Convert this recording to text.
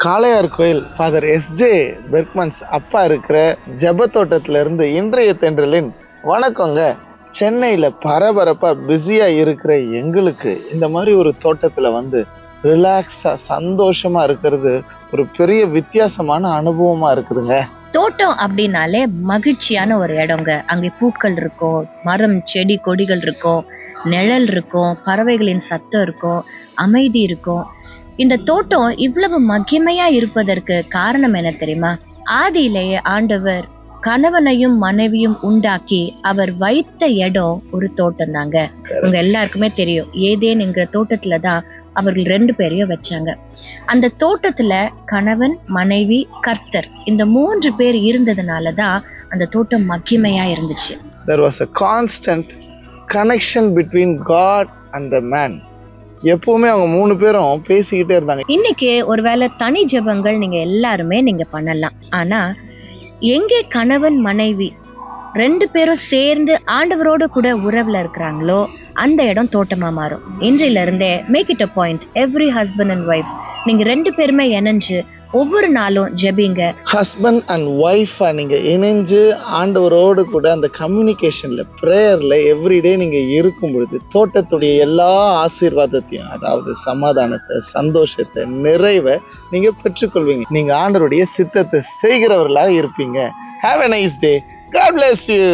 காளையார் கோயில் father SJ Bergmans அப்பா இருக்கிற ஜெபத்தோட்டத்துல இருந்து இன்றைய தென்றலின் வணக்கங்க. சென்னையில் பரபரப்பாக பிஸியாக இருக்கிற எங்களுக்கு இந்த மாதிரி ஒரு தோட்டத்தில் வந்து ரிலாக்ஸாக சந்தோஷமாக இருக்கிறது ஒரு பெரிய வித்தியாசமான அனுபவமாக இருக்குதுங்க. தோட்டம் அப்படின்னாலே மகிழ்ச்சியான ஒரு இடங்க. அங்கே பூக்கள் இருக்கும், மரம் செடி கொடிகள் இருக்கும், நிழல் இருக்கும், பறவைகளின் சத்தம் இருக்கும், அமைதி இருக்கும். இந்த தோட்டம் இவ்வளவு மகிமையா இருப்பதற்கு காரணம் என்ன தெரியுமா? ஆதியிலேயே ஆண்டவர் கணவனையும் மனைவியும் உண்டாக்கி அவர் வைத்த இடம் ஒரு தோட்டம் தாங்க. உங்க எல்லாருக்குமே தெரியும், ஏதேன் என்கிற தோட்டத்துலதான் அவர்கள் 2 பேரையும் வச்சாங்க. அந்த தோட்டத்துல கணவன், மனைவி, கர்த்தர் இந்த 3 பேர் இருந்ததுனாலதான் அந்த தோட்டம் மகிமையா இருந்துச்சு. There was a constant connection between God and the man. எப்பவுமே அவங்க 3 பேரும் பேசிக்கிட்டே இருந்தாங்க. இன்னைக்கு ஒருவேளை தனி ஜெபங்கள் நீங்க எல்லாருமே நீங்க பண்ணலாம். ஆனா எங்கே கணவன் மனைவி 2 பேரும் சேர்ந்து ஆண்டவரோடு கூட உறவுல இருக்கிறாங்களோ அந்த இடம் தோட்டமா மாறும். இன்றையில இருந்தே make it a point, every husband and wife நீங்க 2 பேருமே இணைஞ்சு ஒவ்வொரு நாளும் ஜெபிங்க. ஹஸ்பண்ட் அண்ட் ஒய்ஃபா நீங்க இணைஞ்சு ஆண்டவரோடு கூட அந்த கம்யூனிகேஷன்ல பிரேயர்ல எவ்ரிடே நீங்க இருக்கும் பொழுது தோட்டத்துடைய எல்லா ஆசீர்வாதத்தையும், அதாவது சமாதானத்தை, சந்தோஷத்தை, நிறைவை நீங்க பெற்றுக்கொள்வீங்க. நீங்க ஆண்டவருடைய சித்தத்தை செய்கிறவர்களாக இருப்பீங்க. Have a nice day. God bless you.